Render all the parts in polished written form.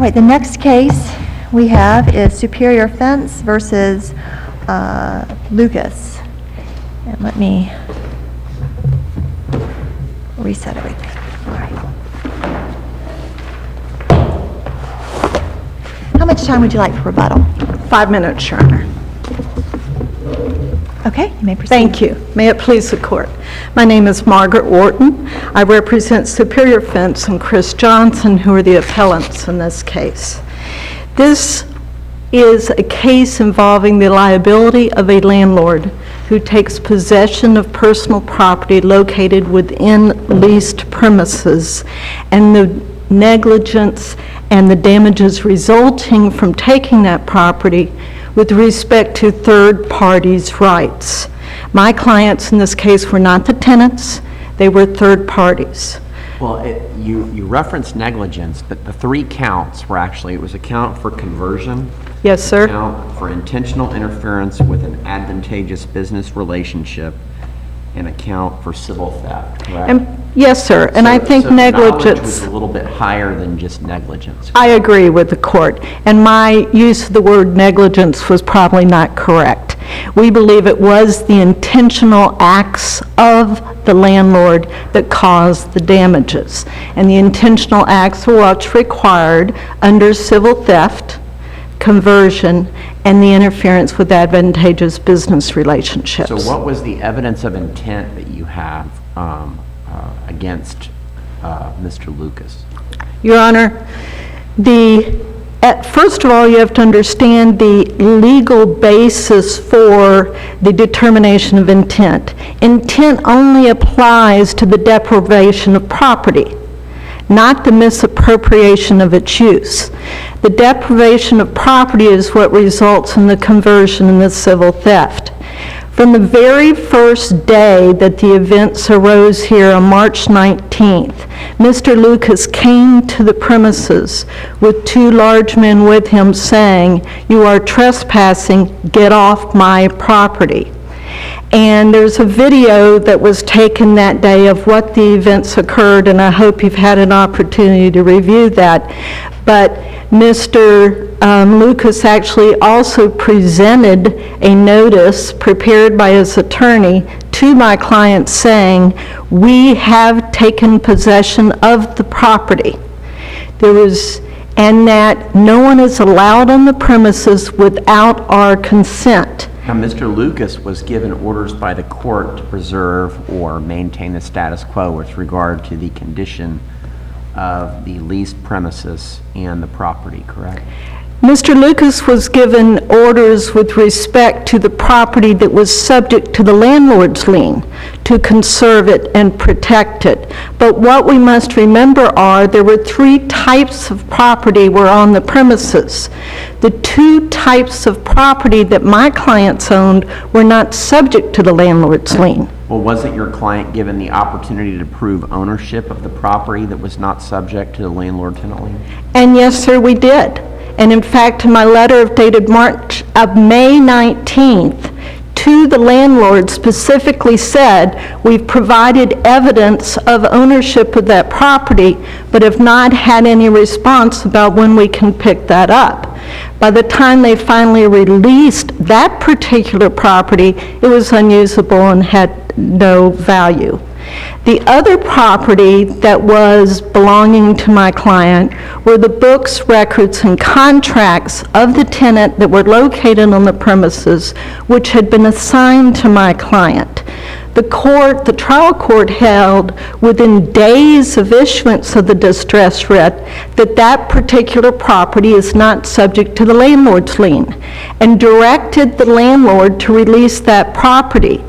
right, the next case we have is Superior Fence versus Lucas. And let me reset everything. All right. How much time would you like for rebuttal? 5 minutes, Your Honor. Okay, you may proceed. Thank you. May it please the Court. My name is Margaret Wharton. I represent Superior Fence and Chris Johnson, who are the appellants in this case. This is a case involving the liability of a landlord who takes possession of personal property located within leased premises, and the negligence and the damages resulting from taking that property with respect to third parties' rights. My clients in this case were not the tenants, they were third parties. Well, you referenced negligence, but the 3 counts were actually, it was a count for conversion. Yes, sir. A count for intentional interference with an advantageous business relationship, and a count for civil theft, correct? Yes, sir, and I think so knowledge negligence... was a little bit higher than just negligence. I agree with the Court, and my use of the word negligence was probably not correct. We believe it was the intentional acts of the landlord that caused the damages, and the intentional acts were what's required under civil theft, conversion, and the interference with advantageous business relationships. So what was the evidence of intent that you have against Mr. Lucas? Your Honor, first of all, you have to understand the legal basis for the determination of intent. Intent only applies to the deprivation of property, not the misappropriation of its use. The deprivation of property is what results in the conversion and the civil theft. From the very first day that the events arose here on March 19th, Mr. Lucas came to the premises with 2 large men with him saying, "You are trespassing, get off my property." And there's a video that was taken that day of what the events occurred, and I hope you've had an opportunity to review that. But Mr. Lucas actually also presented a notice prepared by his attorney to my client saying, "We have taken possession of the property." And that no one is allowed on the premises without our consent. Now, Mr. Lucas was given orders by the court to preserve or maintain the status quo with regard to the condition of the leased premises and the property, correct? Mr. Lucas was given orders with respect to the property that was subject to the landlord's lien to conserve it and protect it. But what we must remember are there were 3 types of property were on the premises. The 2 types of property that my clients owned were not subject to the landlord's lien. Well, wasn't your client given the opportunity to prove ownership of the property that was not subject to the landlord-tenant lien? And yes, sir, we did. And in fact, in my letter dated May 19th, to the landlord specifically said, "We've provided evidence of ownership of that property, but have not had any response about when we can pick that up." By the time they finally released that particular property, it was unusable and had no value. The other property that was belonging to my client were the books, records, and contracts of the tenant that were located on the premises, which had been assigned to my client. The trial court held within days of issuance of the distress writ that particular property is not subject to the landlord's lien, and directed the landlord to release that property.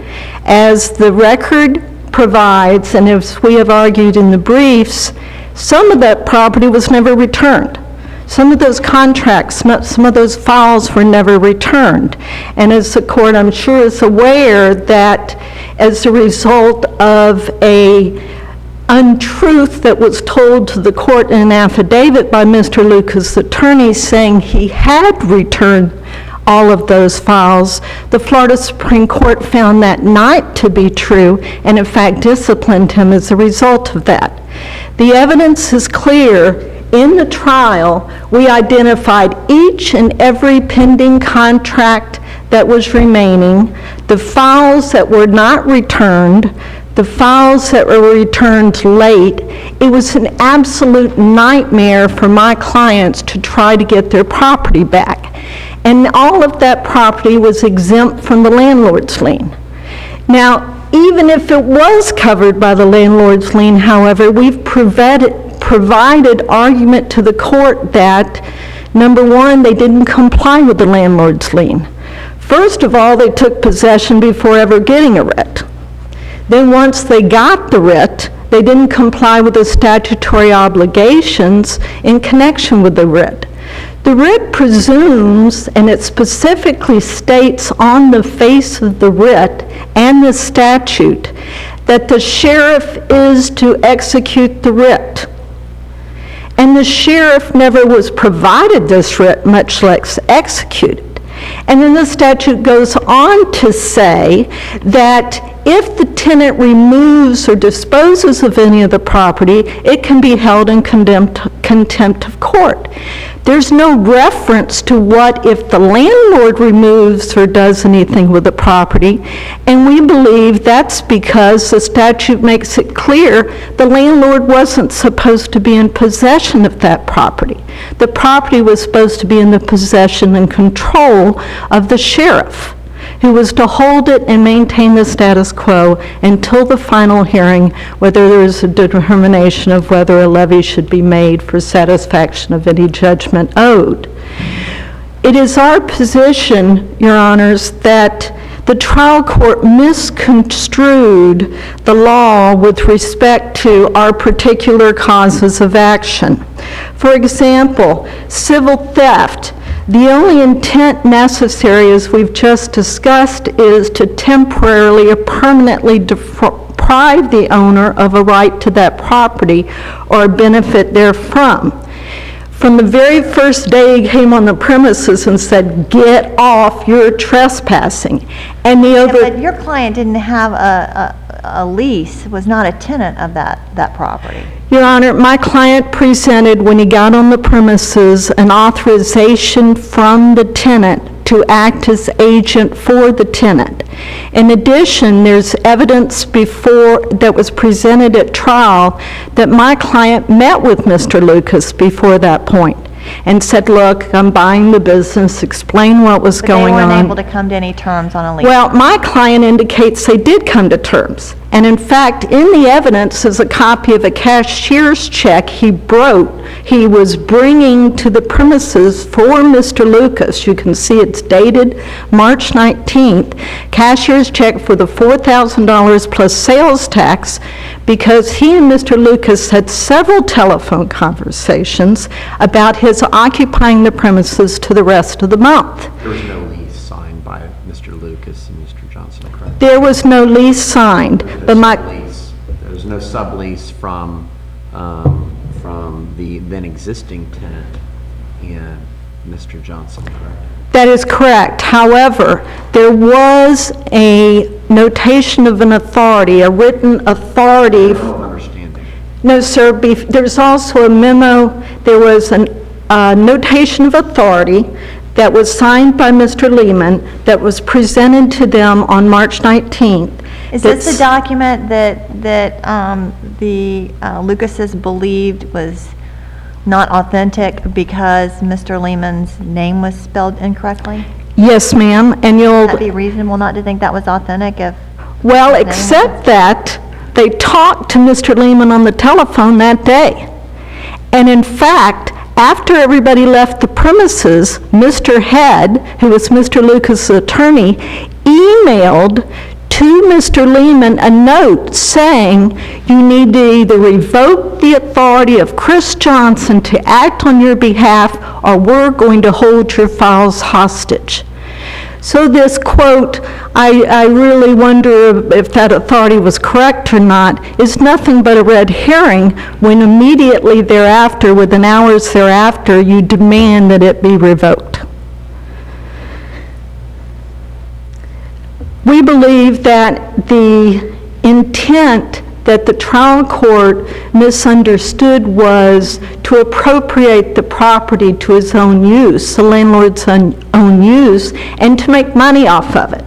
As the record provides, and as we have argued in the briefs, some of that property was never returned. Some of those contracts, some of those files were never returned. And as the court, I'm sure, is aware that as a result of a untruth that was told to the court in an affidavit by Mr. Lucas' attorney saying he had returned all of those files, the Florida Supreme Court found that not to be true and in fact disciplined him as a result of that. The evidence is clear in the trial, we identified each and every pending contract that was remaining, the files that were not returned, the files that were returned late. It was an absolute nightmare for my clients to try to get their property back. And all of that property was exempt from the landlord's lien. Now, even if it was covered by the landlord's lien, however, we've provided argument to the court that, number one, they didn't comply with the landlord's lien. First of all, they took possession before ever getting a writ. Then once they got the writ, they didn't comply with the statutory obligations in connection with the writ. The writ presumes, and it specifically states on the face of the writ and the statute, that the sheriff is to execute the writ. And the sheriff never was provided this writ, much less executed. And then the statute goes on to say that if the tenant removes or disposes of any of the property, it can be held in contempt of court. There's no reference to what if the landlord removes or does anything with the property, and we believe that's because the statute makes it clear the landlord wasn't supposed to be in possession of that property. The property was supposed to be in the possession and control of the sheriff, who was to hold it and maintain the status quo until the final hearing, whether there is a determination of whether a levy should be made for satisfaction of any judgment owed. It is our position, Your Honors, that the trial court misconstrued the law with respect to our particular causes of action. For example, civil theft. The only intent necessary, as we've just discussed, is to temporarily or permanently deprive the owner of a right to that property or a benefit therefrom. From the very first day he came on the premises and said, "Get off, you're trespassing." And the other... But your client didn't have a lease, was not a tenant of that property. Your Honor, my client presented, when he got on the premises, an authorization from the tenant to act as agent for the tenant. In addition, there's evidence that was presented at trial that my client met with Mr. Lucas before that point and said, "Look, I'm buying the business," explain what was going on. But they weren't able to come to any terms on a lease. Well, my client indicates they did come to terms. And in fact, in the evidence is a copy of a cashier's check he was bringing to the premises for Mr. Lucas. You can see it's dated March 19th. Cashier's check for the $4,000 plus sales tax, because he and Mr. Lucas had several telephone conversations about his occupying the premises to the rest of the month. There was no lease signed by Mr. Lucas and Mr. Johnson, correct? There was no lease signed, but my... There was no sublease from the then existing tenant and Mr. Johnson, correct? That is correct. However, there was a notation of an authority, a written authority. Memo of understanding. No, sir. There's also a memo. There was a notation of authority that was signed by Mr. Lehman that was presented to them on March 19th. Is this the document that the Lucases believed was not authentic because Mr. Lehman's name was spelled incorrectly? Yes, ma'am, and you'll... Would that be reasonable not to think that was authentic if... Well, except that they talked to Mr. Lehman on the telephone that day. And in fact, after everybody left the premises, Mr. Head, who was Mr. Lucas' attorney, emailed to Mr. Lehman a note saying, "You need to either revoke the authority of Chris Johnson to act on your behalf, or we're going to hold your files hostage." So this quote, I really wonder if that authority was correct or not, is nothing but a red herring when immediately thereafter, within hours thereafter, you demand that it be revoked. We believe that the intent that the trial court misunderstood was to appropriate the property to his own use, the landlord's own use, and to make money off of it.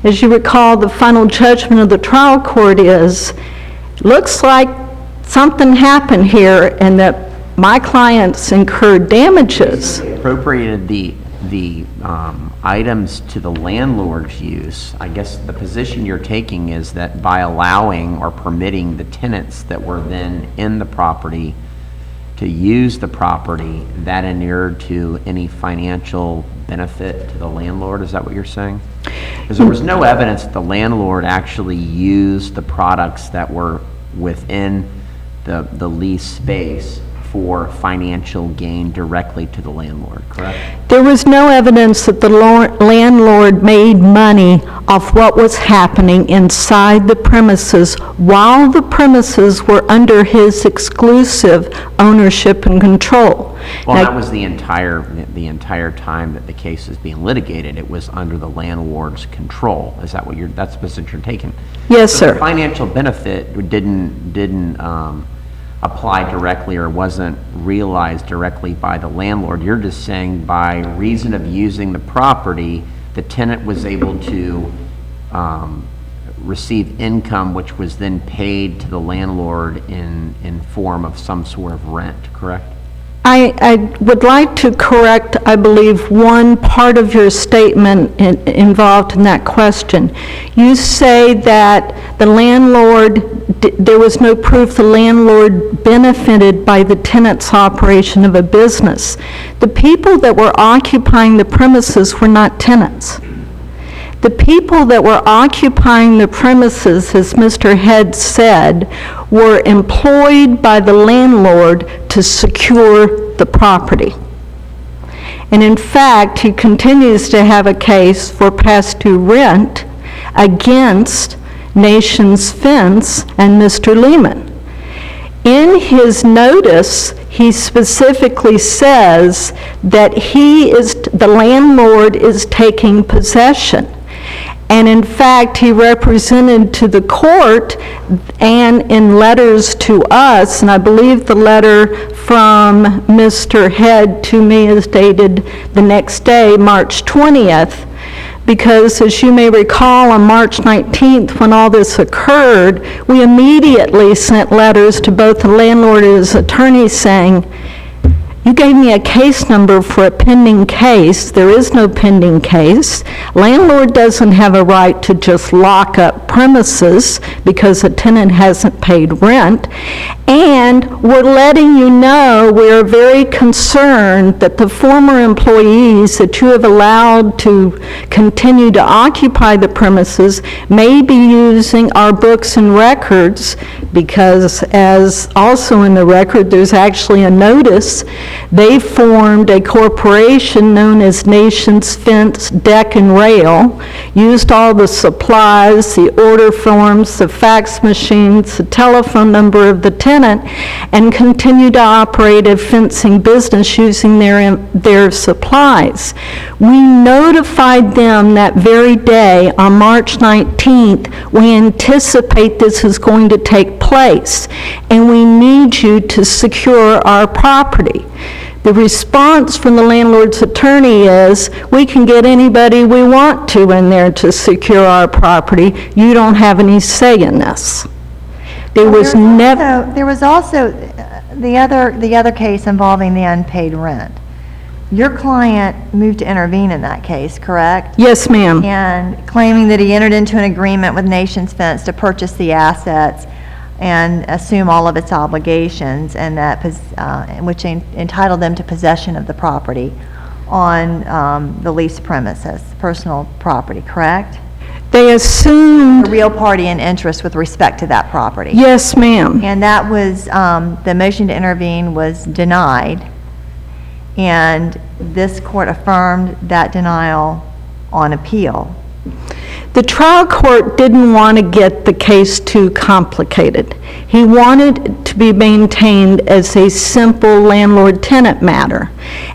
As you recall, the final judgment of the trial court is, looks like something happened here and that my clients incurred damages. Appropriated the items to the landlord's use. I guess the position you're taking is that by allowing or permitting the tenants that were then in the property to use the property, that inured to any financial benefit to the landlord. Is that what you're saying? Because there was no evidence that the landlord actually used the products that were within the lease space for financial gain directly to the landlord, correct? There was no evidence that the landlord made money off what was happening inside the premises while the premises were under his exclusive ownership and control. Well, Now, that was the entire time that the case is being litigated. It was under the landlord's control. Is that what that's the position you're taking? Yes, So sir. the financial benefit didn't apply directly or wasn't realized directly by the landlord. You're just saying by reason of using the property, the tenant was able to receive income which was then paid to the landlord in form of some sort of rent, correct? I would like to correct, I believe, one part of your statement involved in that question. You say that the landlord, there was no proof the landlord benefited by the tenant's operation of a business. The people that were occupying the premises were not tenants. The people that were occupying the premises, as Mr. Head said, were employed by the landlord to secure the property. And in fact, he continues to have a case for past due rent against Nation's Fence and Mr. Lehman. In his notice, he specifically says that the landlord is taking possession. And in fact, he represented to the court and in letters to us, and I believe the letter from Mr. Head to me is dated the next day, March 20th, because as you may recall, on March 19th, when all this occurred, we immediately sent letters to both the landlord and his attorney saying, you gave me a case number for a pending case. There is no pending case. Landlord doesn't have a right to just lock up premises because a tenant hasn't paid rent. And we're letting you know we're very concerned that the former employees that you have allowed to continue to occupy the premises may be using our books and records because, as also in the record, there's actually a notice. They formed a corporation known as Nation's Fence Deck and Rail, used all the supplies, the order forms, the fax machines, the telephone number of the tenant, and continued to operate a fencing business using their supplies. We notified them that very day on March 19th, we anticipate this is going to take place, and we need you to secure our property. The response from the landlord's attorney is, we can get anybody we want to in there to secure our property. You don't have any say in this. There was never... There was also the other case involving the unpaid rent. Your client moved to intervene in that case, correct? Yes, ma'am. And claiming that he entered into an agreement with Nation's Fence to purchase the assets and assume all of its obligations, and that which entitled them to possession of the property on the leased premises, personal property, correct? They assumed... A real party in interest with respect to that property. Yes, ma'am. And that was, the motion to intervene was denied, and this court affirmed that denial on appeal. The trial court didn't want to get the case too complicated. He wanted it to be maintained as a simple landlord-tenant matter.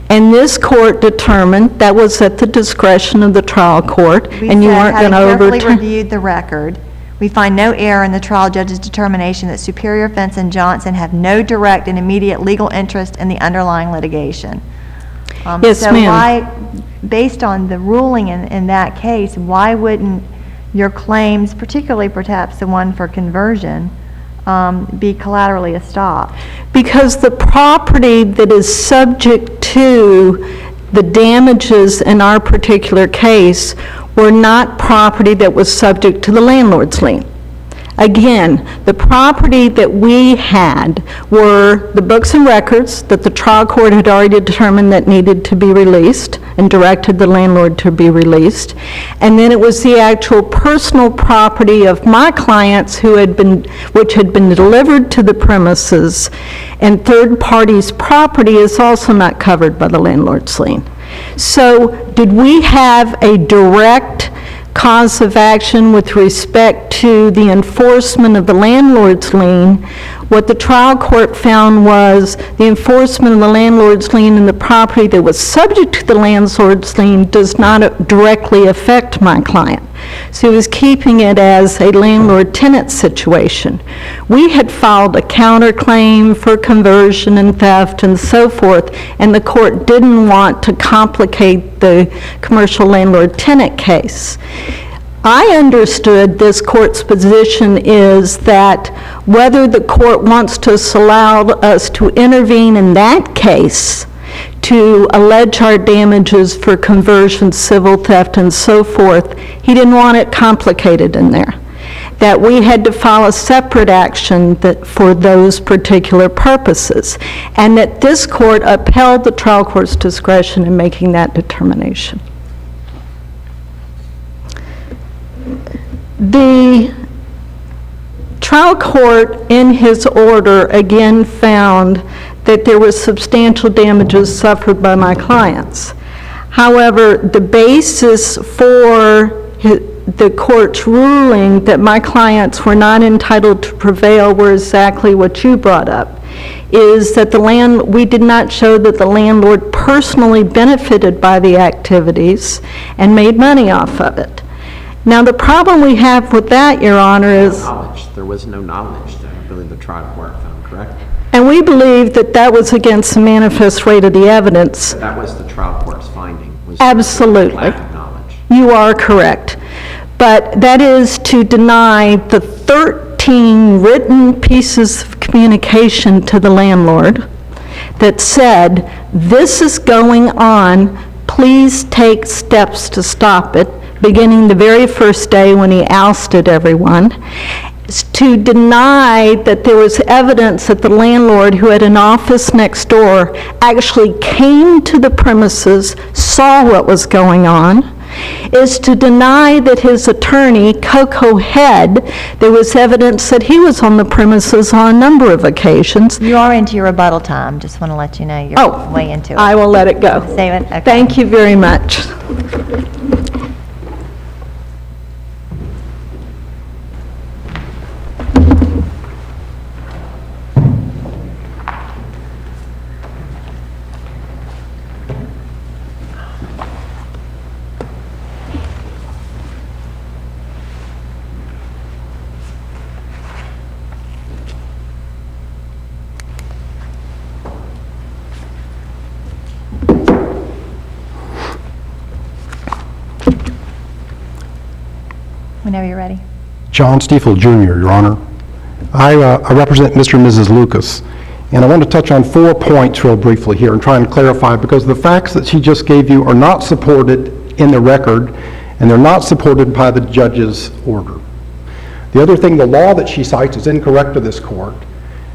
And this court determined that was at the discretion of the trial court, and you weren't going to We said, having overturn... carefully reviewed the record, We find no error in the trial judge's determination that Superior Fence and Johnson have no direct and immediate legal interest in the underlying litigation. Yes, so ma'am. why, based on the ruling in that case, why wouldn't your claims, particularly perhaps the one for conversion, be collaterally estopped? Because the property that is subject to the damages in our particular case were not property that was subject to the landlord's lien. Again, the property that we had were the books and records that the trial court had already determined that needed to be released and directed the landlord to be released. And then it was the actual personal property of my clients which had been delivered to the premises, and third parties' property is also not covered by the landlord's lien. So did we have a direct cause of action with respect to the enforcement of the landlord's lien? What the trial court found was the enforcement of the landlord's lien in the property that was subject to the landlord's lien does not directly affect my client. So he was keeping it as a landlord-tenant situation. We had filed a counterclaim for conversion and theft and so forth, and the court didn't want to complicate the commercial landlord-tenant case. I understood this court's position is that whether the court wants to allow us to intervene in that case to allege our damages for conversion, civil theft, and so forth, he didn't want it complicated in there. That we had to file a separate action for those particular purposes, and that this court upheld the trial court's discretion in making that determination. The trial court, in his order, again found that there were substantial damages suffered by my clients. However, the basis for the court's ruling that my clients were not entitled to prevail were exactly what you brought up, is that we did not show that the landlord personally benefited by the activities and made money off of it. Now, the problem we have with that, Your Honor, is... There was no knowledge that I believe the trial court found, correct? And we believe that that was against the manifest weight of the evidence. That was the trial court's finding. Was Absolutely. lack of knowledge. You are correct. But that is to deny the 13 written pieces of communication to the landlord that said, this is going on, please take steps to stop it, beginning the very first day when he ousted everyone, to deny that there was evidence that the landlord, who had an office next door, actually came to the premises, saw what was going on, is to deny that his attorney, Coco Head, there was evidence that he was on the premises on a number of occasions. You are into your rebuttal time. Just want to let you know you're way into it. I will let it go. Save it? Okay. Thank you very much. Whenever you're ready. John Stiefel Jr., Your Honor. I represent Mr. and Mrs. Lucas, and I want to touch on 4 points real briefly here and try and clarify, because the facts that she just gave you are not supported in the record, and they're not supported by the judge's order. The other thing, the law that she cites is incorrect to this court.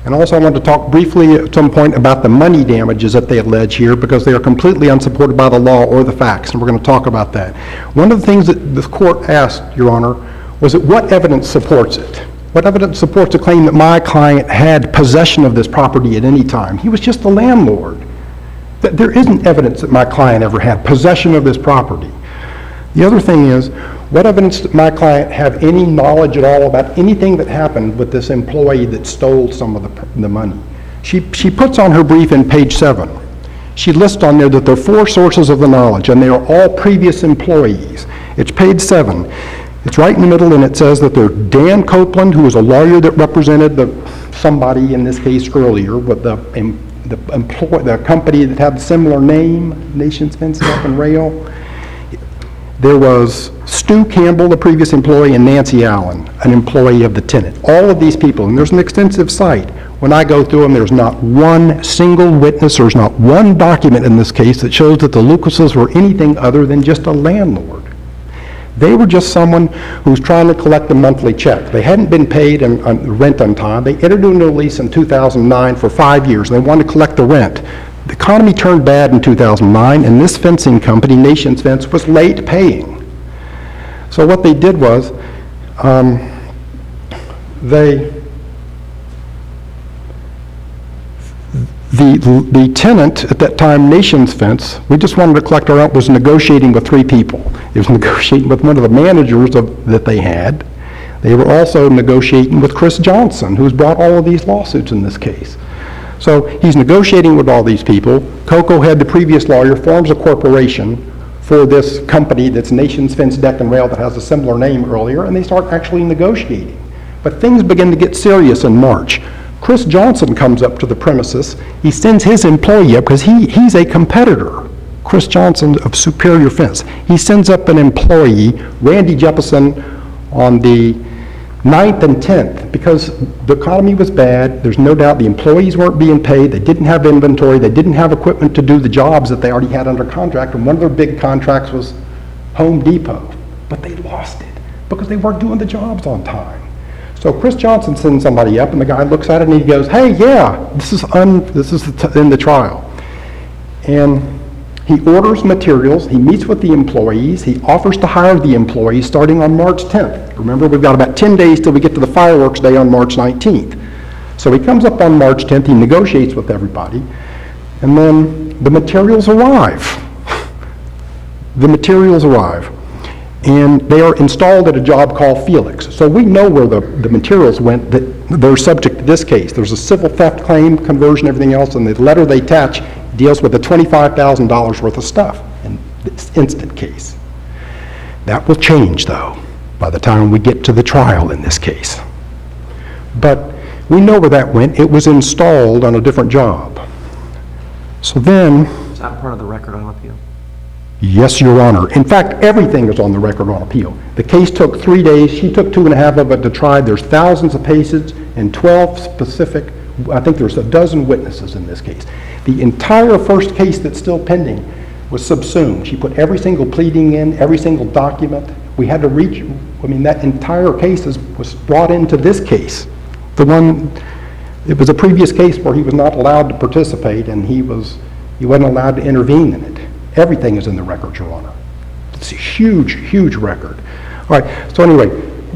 And also I want to talk briefly at some point about the money damages that they allege here, because they are completely unsupported by the law or the facts, and we're going to talk about that. One of the things that the court asked, Your Honor, was that what evidence supports it? What evidence supports the claim that my client had possession of this property at any time? He was just the landlord. There isn't evidence that my client ever had possession of this property. The other thing is, what evidence did my client have any knowledge at all about anything that happened with this employee that stole some of the money? She puts on her brief in page 7. She lists on there that there are 4 sources of the knowledge, and they are all previous employees. It's page 7. It's right in the middle, and it says that there's Dan Copeland, who was a lawyer that represented somebody in this case earlier, with the company that had a similar name, Nations Fence Deck and Rail. There was Stu Campbell, the previous employee, and Nancy Allen, an employee of the tenant. All of these people, and there's an extensive site. When I go through them, there's not one single witness, there's not one document in this case that shows that the Lucases were anything other than just a landlord. They were just someone who was trying to collect a monthly check. They hadn't been paid rent on time. They entered into a lease in 2009 for 5 years, and they wanted to collect the rent. The economy turned bad in 2009, and this fencing company, Nations Fence, was late paying. So what they did was, the tenant at that time, Nations Fence, we just wanted to collect our rent, was negotiating with 3 people. It was negotiating with one of the managers that they had. They were also negotiating with Chris Johnson, who's brought all of these lawsuits in this case. So he's negotiating with all these people. Coco had the previous lawyer, forms a corporation for this company that's Nations Fence Deck and Rail that has a similar name earlier, and they start actually negotiating. But things begin to get serious in March. Chris Johnson comes up to the premises. He sends his employee up because he's a competitor, Chris Johnson of Superior Fence. He sends up an employee, Randy Jefferson, on the 9th and 10th, because the economy was bad. There's no doubt the employees weren't being paid. They didn't have inventory. They didn't have equipment to do the jobs that they already had under contract. And one of their big contracts was Home Depot. But they lost it because they weren't doing the jobs on time. So Chris Johnson sends somebody up, and the guy looks at it and he goes, "Hey, yeah, this is in the trial." And he orders materials, he meets with the employees, he offers to hire the employees starting on March 10th. Remember, we've got about 10 days till we get to the fireworks day on March 19th. So he comes up on March 10th, he negotiates with everybody, and then the materials arrive. The materials arrive, and they are installed at a job called Felix. So we know where the materials went that they're subject to this case. There's a civil theft claim, conversion, everything else, and the letter they attach deals with the $25,000 worth of stuff in this instant case. That will change, though, by the time we get to the trial in this case. But we know where that went. It was installed on a different job. So then... Is that part of the record on appeal? Yes, Your Honor. In fact, everything is on the record on appeal. The case took 3 days. She took 2.5 of it to try. There's thousands of pages and 12 specific, I think there's a dozen witnesses in this case. The entire first case that's still pending was subsumed. She put every single pleading in, every single document. We had to reach, that entire case was brought into this case. It was a previous case where he was not allowed to participate, and he wasn't allowed to intervene in it. Everything is in the record, Your Honor. It's a huge, huge record. All right, so anyway,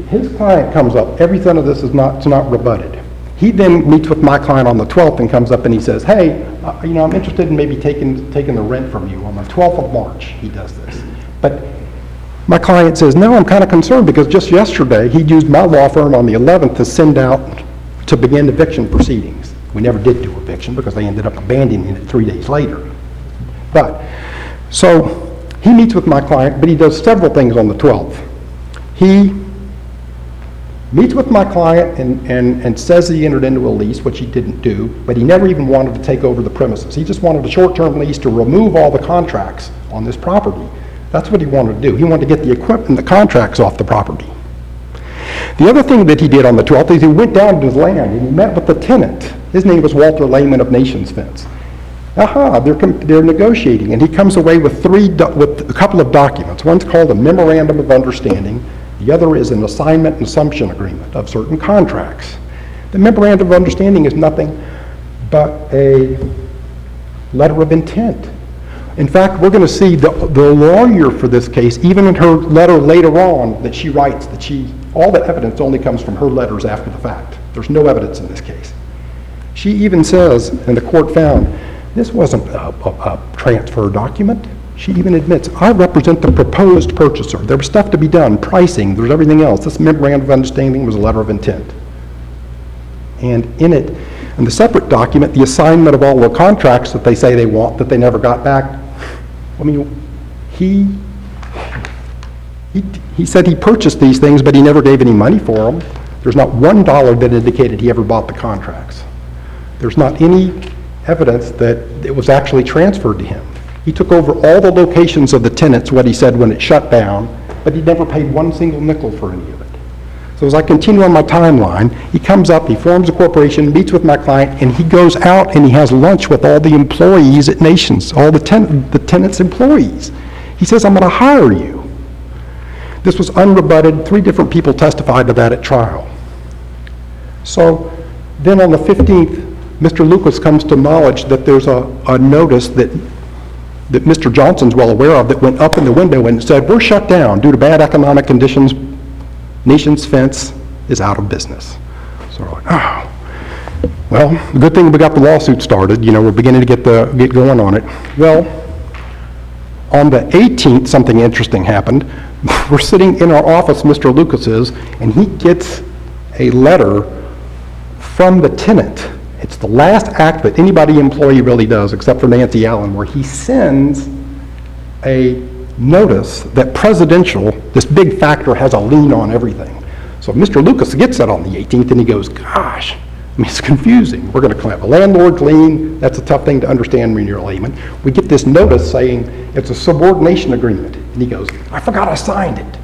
his client comes up. Everything of this is not rebutted. He then meets with my client on the 12th and comes up and he says, "Hey, I'm interested in maybe taking the rent from you." On the 12th of March, he does this. But my client says, "No, I'm kind of concerned because just yesterday he used my law firm on the 11th to send out to begin eviction proceedings." We never did do eviction because they ended up abandoning it 3 days later. But, so he meets with my client, but he does several things on the 12th. He meets with my client and says that he entered into a lease, which he didn't do, but he never even wanted to take over the premises. He just wanted a short-term lease to remove all the contracts on this property. That's what he wanted to do. He wanted to get the equipment and the contracts off the property. The other thing that he did on the 12th is he went down to his land and he met with the tenant. His name was Walter Lehman of Nations Fence. They're negotiating, and he comes away with a couple of documents. One's called a Memorandum of Understanding. The other is an assignment and assumption agreement of certain contracts. The Memorandum of Understanding is nothing but a letter of intent. In fact, we're going to see the lawyer for this case, even in her letter later on that she writes, all the evidence only comes from her letters after the fact. There's no evidence in this case. She even says, and the court found, this wasn't a transfer document. She even admits, I represent the proposed purchaser. There was stuff to be done, pricing, there's everything else. This memorandum of understanding was a letter of intent. And in it, in the separate document, the assignment of all the contracts that they say they want that they never got back, He said he purchased these things, but he never gave any money for them. There's not $1 that indicated he ever bought the contracts. There's not any evidence that it was actually transferred to him. He took over all the locations of the tenants, what he said, when it shut down, but he never paid one single nickel for any of it. So as I continue on my timeline, he comes up, he forms a corporation, meets with my client, and he goes out and he has lunch with all the employees at Nations, all the tenants' employees. He says, I'm going to hire you. This was unrebutted. 3 different people testified to that at trial. So then on the 15th, Mr. Lucas comes to knowledge that there's a notice that Mr. Johnson's well aware of that went up in the window and said, we're shut down due to bad economic conditions. Nation's Fence is out of business. So we're like, oh. Well, the good thing we got the lawsuit started. You know, we're beginning to get going on it. Well, on the 18th, something interesting happened. We're sitting in our office, Mr. Lucas's, and he gets a letter from the tenant. It's the last act that anybody employee really does, except for Nancy Allen, where he sends a notice that Presidential, this big factor, has a lien on everything. So Mr. Lucas gets that on the 18th, and he goes, gosh, I mean, it's confusing. We're going to have a landlord's lien. That's a tough thing to understand when you're a layman. We get this notice saying it's a subordination agreement. And he goes, I forgot I signed it.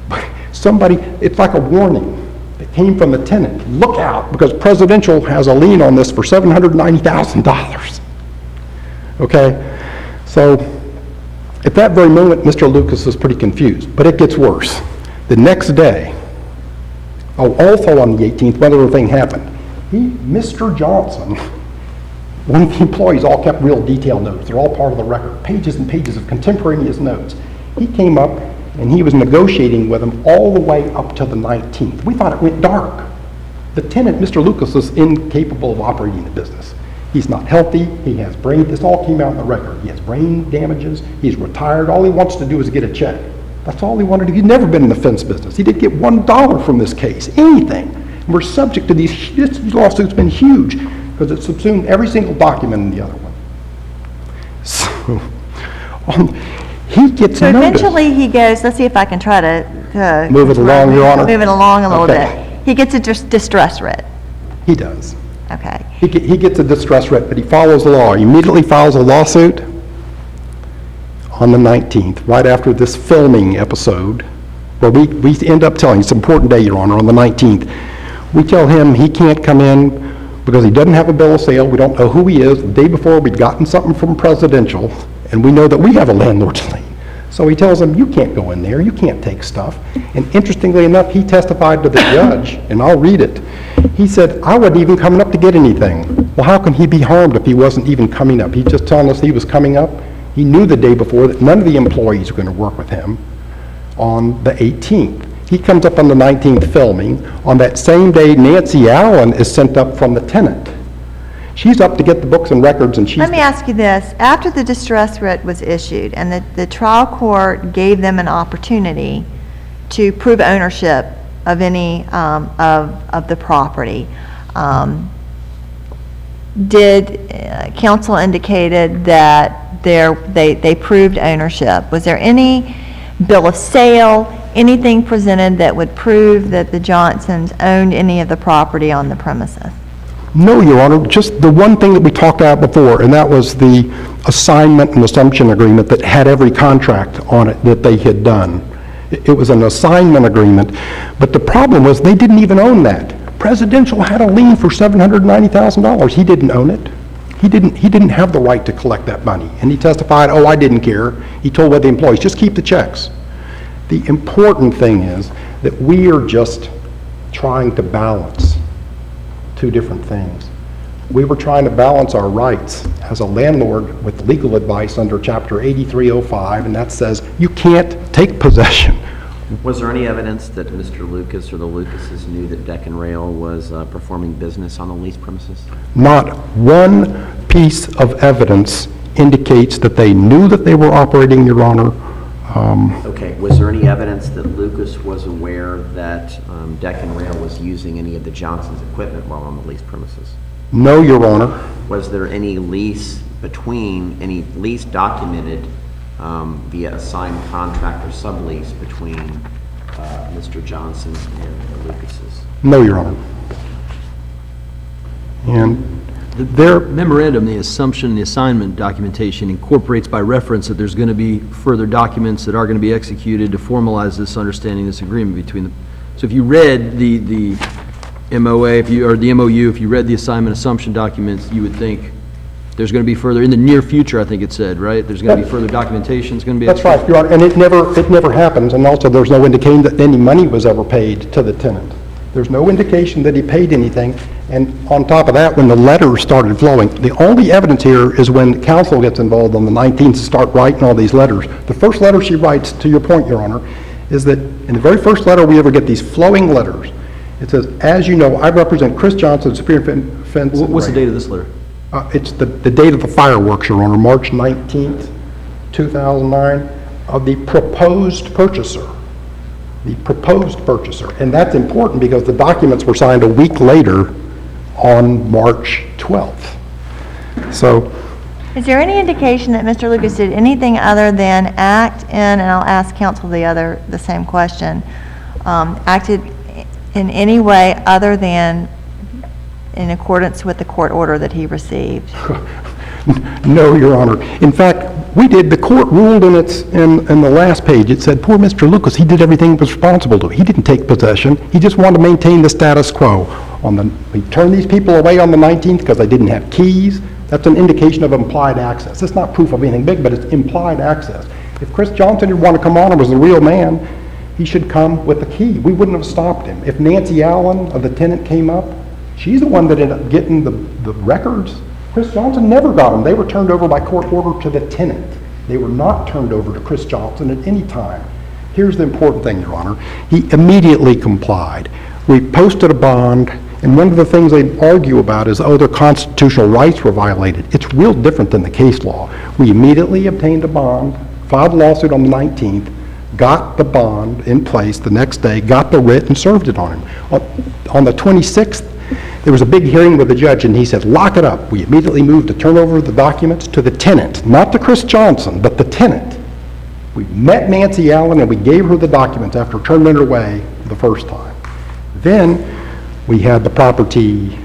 But somebody, it's like a warning that came from the tenant. Look out, because Presidential has a lien on this for $790,000. Okay? So at that very moment, Mr. Lucas is pretty confused. But it gets worse. The next day, also on the 18th, one other thing happened. Mr. Johnson, one of the employees, all kept real detailed notes. They're all part of the record, pages and pages of contemporaneous notes. He came up and he was negotiating with them all the way up to the 19th. We thought it went dark. The tenant, Mr. Lucas, is incapable of operating the business. He's not healthy. He has this all came out in the record. He has brain damages. He's retired. All he wants to do is get a check. That's all he wanted to do. He'd never been in the fence business. He didn't get $1 from this case, anything. And we're subject to this lawsuit's been huge because it subsumed every single document in the other one. So, he gets So notice. eventually he goes, let's see if I can try to Move it along, Your Honor. Move it along a little Okay. bit. He gets a distress writ. He does. Okay. He gets a distress writ, but he follows the law. He immediately files a lawsuit on the 19th, right after this filming episode, where we end up telling, it's an important day, Your Honor, on the 19th. We tell him he can't come in because he doesn't have a bill of sale. We don't know who he is. The day before, we'd gotten something from Presidential, and we know that we have a landlord's lien. So he tells him, you can't go in there. You can't take stuff. And interestingly enough, he testified to the judge, and I'll read it. He said, I wasn't even coming up to get anything. Well, how can he be harmed if he wasn't even coming up? He's just telling us he was coming up. He knew the day before that none of the employees were going to work with him on the 18th. He comes up on the 19th filming. On that same day, Nancy Allen is sent up from the tenant. She's up to get the books and records, and she's... Let me ask you this. After the distress writ was issued and the trial court gave them an opportunity to prove ownership of any of the property, did counsel indicated that they proved ownership? Was there any bill of sale, anything presented that would prove that the Johnsons owned any of the property on the premises? No, Your Honor, just the one thing that we talked about before, and that was the assignment and assumption agreement that had every contract on it that they had done. It was an assignment agreement, but the problem was they didn't even own that. Presidential had a lien for $790,000. He didn't own it. He didn't have the right to collect that money. And he testified, oh, I didn't care. He told the employees, just keep the checks. The important thing is that we are just trying to balance two different things. We were trying to balance our rights as a landlord with legal advice under Chapter 8305, and that says you can't take possession. Was there any evidence that Mr. Lucas or the Lucases knew that Deck and Rail was performing business on the leased premises? Not one piece of evidence indicates that they knew that they were operating, Your Honor. Okay, was there any evidence that Lucas was aware that Deck and Rail was using any of the Johnson's equipment while on the leased premises? No, Your Honor. Was there any lease documented via a signed contract or sublease between Mr. Johnson and the Lucases? No, Your Honor. And Their memorandum, the assumption, the assignment documentation incorporates by reference that there's going to be further documents that are going to be executed to formalize this understanding, this agreement between them. So if you read the MOA, or the MOU, if you read the assignment assumption documents, you would think there's going to be further, in the near future, I think it said, right? There's going to be further documentation, it's going to be. that's right, Your Honor, and it never happens, and also there's no indication that any money was ever paid to the tenant. There's no indication that he paid anything, and on top of that, when the letters started flowing, the only evidence here is when counsel gets involved on the 19th to start writing all these letters. The first letter she writes, to your point, Your Honor, is that in the very first letter we ever get these flowing letters, it says, as you know, I represent Chris Johnson, Superior Fence. What's the date of this letter? It's the date of the fireworks, Your Honor, March 19th, 2009, of the proposed purchaser. The proposed purchaser. And that's important because the documents were signed a week later on March 12th. So, Is there any indication that Mr. Lucas did anything other than act in, and I'll ask counsel the same question, acted in any way other than in accordance with the court order that he received? no, Your Honor. In fact, we did, the court ruled in the last page, it said, poor Mr. Lucas, he did everything he was responsible to. He didn't take possession. He just wanted to maintain the status quo. We turned these people away on the 19th because they didn't have keys. That's an indication of implied access. It's not proof of anything big, but it's implied access. If Chris Johnson didn't want to come on and was the real man, he should come with the key. We wouldn't have stopped him. If Nancy Allen of the tenant came up, she's the one that ended up getting the records. Chris Johnson never got them. They were turned over by court order to the tenant. They were not turned over to Chris Johnson at any time. Here's the important thing, Your Honor. He immediately complied. We posted a bond, and one of the things they argue about is, oh, their constitutional rights were violated. It's real different than the case law. We immediately obtained a bond, filed a lawsuit on the 19th, got the bond in place the next day, got the writ, and served it on him. On the 26th, there was a big hearing with the judge, and he said, lock it up. We immediately moved to turn over the documents to the tenant, not to Chris Johnson, but the tenant. We met Nancy Allen, and we gave her the documents after turning it away the first time. Then we had the property,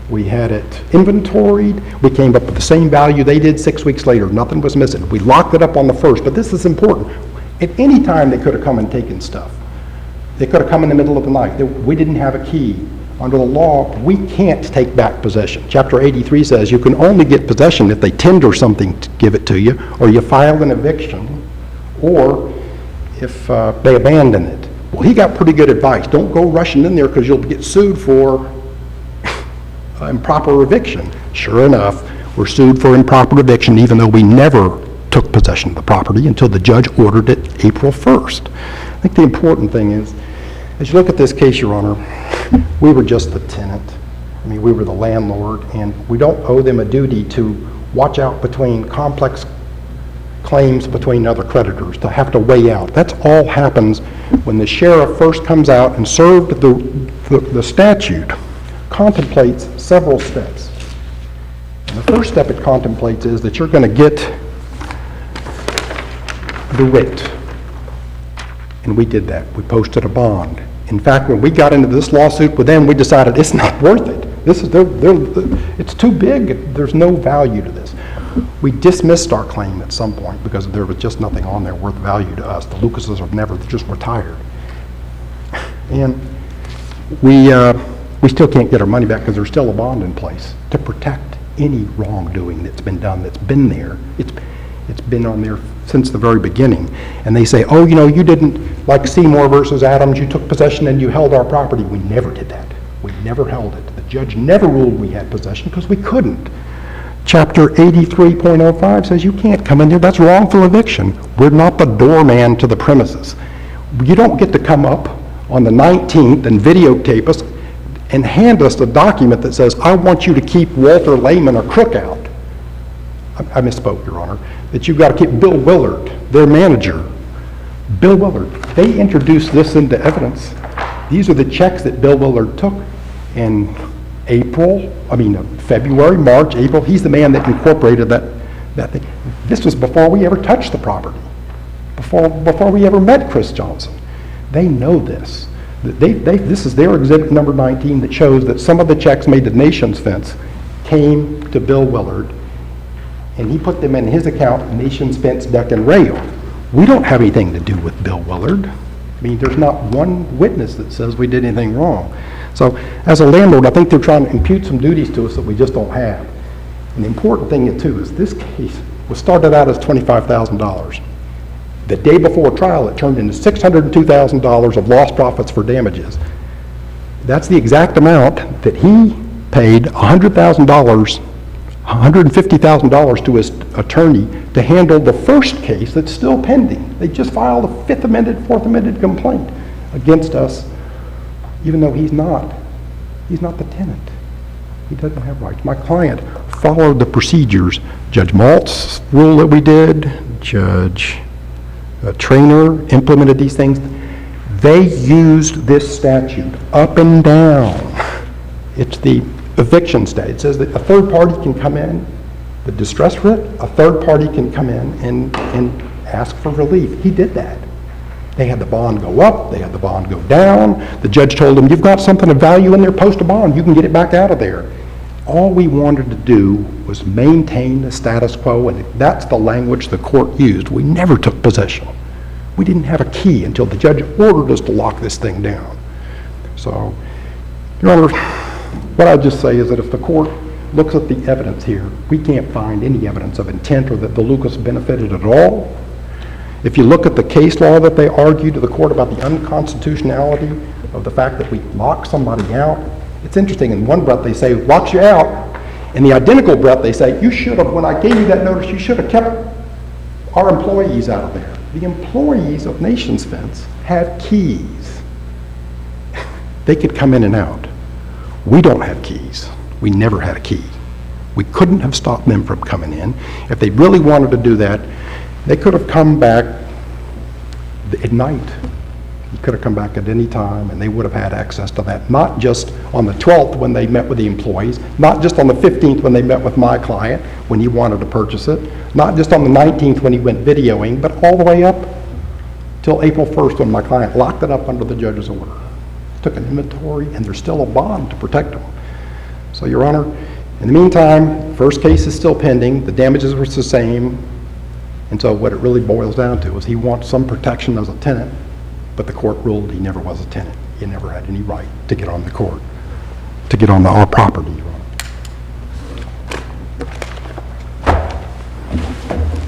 we had it inventoried. We came up with the same value they did 6 weeks later. Nothing was missing. We locked it up on the first, but this is important. At any time, they could have come and taken stuff. They could have come in the middle of the night. We didn't have a key. Under the law, we can't take back possession. Chapter 83 says you can only get possession if they tender something to give it to you, or you file an eviction, or if they abandon it. Well, he got pretty good advice. Don't go rushing in there because you'll get sued for improper eviction. Sure enough, we're sued for improper eviction even though we never took possession of the property until the judge ordered it April 1st. I think the important thing is, as you look at this case, Your Honor, we were just the tenant. I mean, we were the landlord, and we don't owe them a duty to watch out between complex claims between other creditors, to have to weigh out. That's all happens when the sheriff first comes out and served the statute, contemplates several steps. And the first step it contemplates is that you're going to get the writ. And we did that. We posted a bond. In fact, when we got into this lawsuit with them, we decided it's not worth it. It's too big. There's no value to this. We dismissed our claim at some point because there was just nothing on there worth value to us. The Lucases have never just retired. And we still can't get our money back because there's still a bond in place to protect any wrongdoing that's been done, that's been there. It's been on there since the very beginning. And they say, oh, you know, you didn't, like Seymour versus Adams, you took possession and you held our property. We never did that. We never held it. The judge never ruled we had possession because we couldn't. Chapter 83.05 says you can't come in there. That's wrongful eviction. We're not the doorman to the premises. You don't get to come up on the 19th and videotape us and hand us a document that says, I want you to keep Walter Lehman or Crook out. I misspoke, Your Honor. That you've got to keep Bill Willard, their manager. Bill Willard. They introduced this into evidence. These are the checks that Bill Willard took in February, March, April. He's the man that incorporated This was before we ever touched the property, before we ever met Chris Johnson. They know this. This is their exhibit number 19 that shows that some of the checks made to Nations Fence came to Bill Willard, and he put them in his account, Nations Fence Deck and Rail. We don't have anything to do with Bill Willard. I mean, there's not one witness that says we did anything wrong. So as a landlord, I think they're trying to impute some duties to us that we just don't have. And the important thing, too, is this case was started out as $25,000. The day before trial, it turned into $602,000 of lost profits for damages. That's the exact amount that he paid $150,000 to his attorney to handle the first case that's still pending. They just filed a Fourth Amended complaint against us, even though he's not the tenant. He doesn't have rights. My client followed the procedures. Judge Malt's rule that we did, Judge Traynor implemented these things. They used this statute up and down. It's the eviction statute. It says that a third party can come in, the distress writ, a third party can come in and ask for relief. He did that. They had the bond go up, they had the bond go down. The judge told them, you've got something of value in there, post a bond, you can get it back out of there. All we wanted to do was maintain the status quo, and that's the language the court used. We never took possession. We didn't have a key until the judge ordered us to lock this thing down. So, Your Honor, what I'd just say is that if the court looks at the evidence here, we can't find any evidence of intent or that the Lucas benefited at all. If you look at the case law that they argued to the court about the unconstitutionality of the fact that we lock somebody out, it's interesting. In one breath they say, locks you out. In the identical breath they say, you should have, when I gave you that notice, you should have kept our employees out of there. The employees of Nations Fence have keys. They could come in and out. We don't have keys. We never had a key. We couldn't have stopped them from coming in. If they really wanted to do that, they could have come back at night. He could have come back at any time, and they would have had access to that, not just on the 12th when they met with the employees, not just on the 15th when they met with my client when he wanted to purchase it, not just on the 19th when he went videoing, but all the way up till April 1st when my client locked it up under the judge's order. Took an inventory, and there's still a bond to protect them. So, Your Honor, in the meantime, first case is still pending, the damages were the same, and so what it really boils down to is he wants some protection as a tenant, but the court ruled he never was a tenant. He never had any right to get on the court, to get on our property, Your Honor.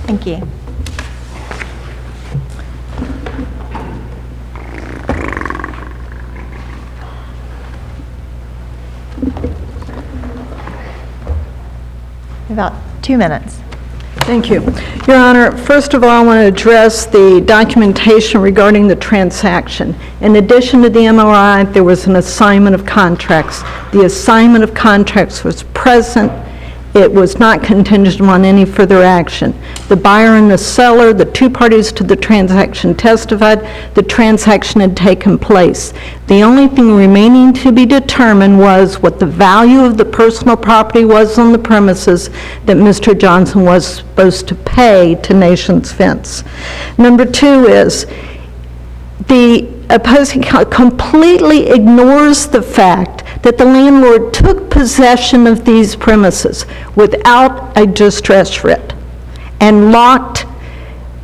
Thank you. About 2 minutes. Thank you. Your Honor, first of all, I want to address the documentation regarding the transaction. In addition to the MOI, there was an assignment of contracts. The assignment of contracts was present. It was not contingent on any further action. The buyer and the seller, the two parties to the transaction testified the transaction had taken place. The only thing remaining to be determined was what the value of the personal property was on the premises that Mr. Johnson was supposed to pay to Nations Fence. Number two is the opposing completely ignores the fact that the landlord took possession of these premises without a distress writ and locked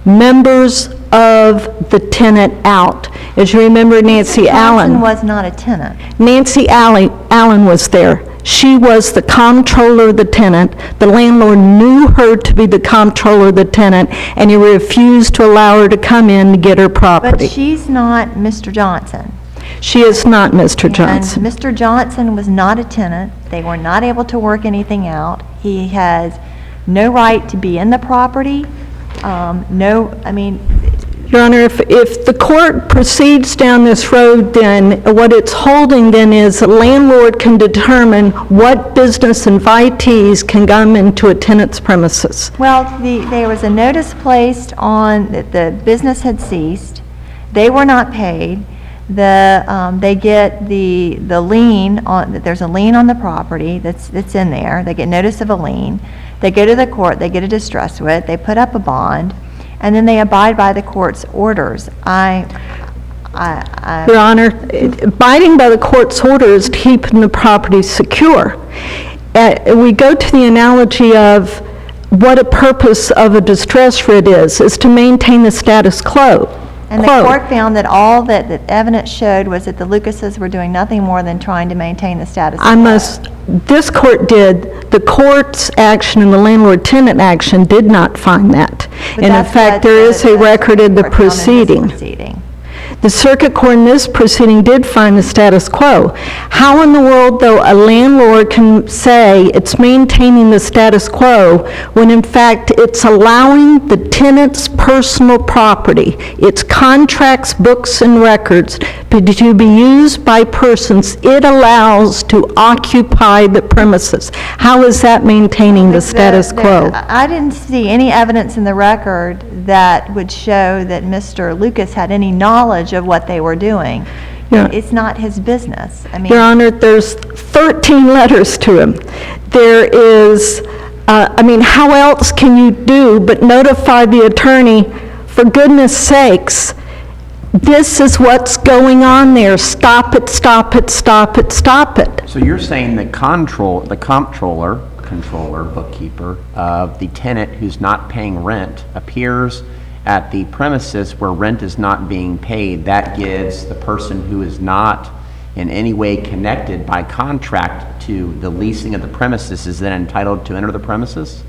members of the tenant out. As you remember, Nancy Allen. Johnson was not a tenant. Nancy Allen was there. She was the comptroller of the tenant. The landlord knew her to be the comptroller of the tenant, and he refused to allow her to come in to get her property. But she's not Mr. Johnson. She is not Mr. Johnson. And Mr. Johnson was not a tenant. They were not able to work anything out. He has no right to be in the property. Your Honor, if the court proceeds down this road, then what it's holding then is a landlord can determine what business invitees can come into a tenant's premises. Well, there was a notice placed on that the business had ceased. They were not paid. They get the lien on, that there's a lien on the property that's in there. They get notice of a lien. They go to the court, they get a distress writ, they put up a bond, and then they abide by the court's orders. Your Honor, abiding by the court's orders, keeping the property secure. We go to the analogy of what a purpose of a distress writ is to maintain the status quo. And the court found that all that the evidence showed was that the Lucases were doing nothing more than trying to maintain the status quo. This court did, the court's action and the landlord-tenant action did not find that. But And in that's fact, what there is a record in the court found in this proceeding. The circuit court in this proceeding did find the status quo. How in the world, though, a landlord can say it's maintaining the status quo when in fact it's allowing the tenant's personal property, its contracts, books, and records to be used by persons it allows to occupy the premises? How is that maintaining the status quo? I didn't see any evidence in the record that would show that Mr. Lucas had any knowledge of what they were doing. Yeah. It's not his business. I mean, Your Honor, there's 13 letters to him. There is, how else can you do but notify the attorney, for goodness sakes, this is what's going on there, stop it, stop it, stop it, stop it. So you're saying the comptroller, bookkeeper of the tenant who's not paying rent appears at the premises where rent is not being paid. That gives the person who is not in any way connected by contract to the leasing of the premises is then entitled to enter the premises?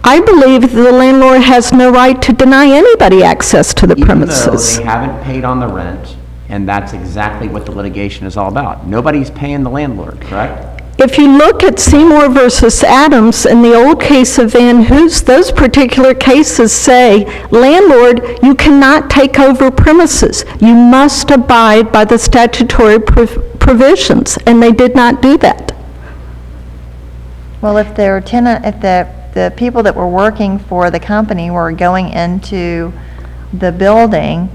I believe the landlord has no right to deny anybody access to the premises. Even though they haven't paid on the rent, and that's exactly what the litigation is all about. Nobody's paying the landlord, correct? If you look at Seymour versus Adams and the old case of Van Hoos, those particular cases say, landlord, you cannot take over premises. You must abide by the statutory provisions, and they did not do that. well, if the people that were working for the company were going into the building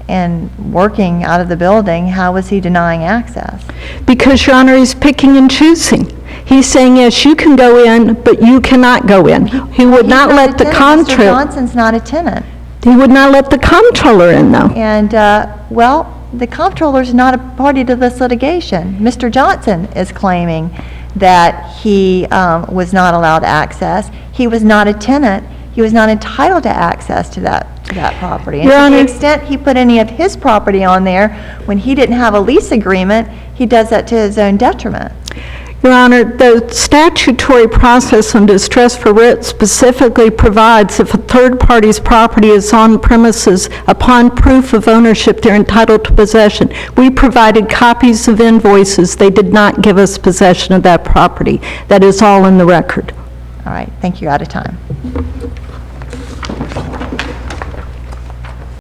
and working out of the building, how was he denying access? Because, Your Honor, he's picking and choosing. He's saying, yes, you can go in, but you cannot go in. He would not let the Mr. comptroller, Johnson's not a tenant. he would not let the comptroller in, though. And, the comptroller's not a party to this litigation. Mr. Johnson is claiming that he was not allowed access. He was not a tenant. He was not entitled to access to that property. And Your to Honor- the extent he put any of his property on there, when he didn't have a lease agreement, he does that to his own detriment. Your Honor, the statutory process on distress for writ specifically provides if a third party's property is on premises, upon proof of ownership, they're entitled to possession. We provided copies of invoices. They did not give us possession of that property. That is all in the record. All right, thank you, out of time.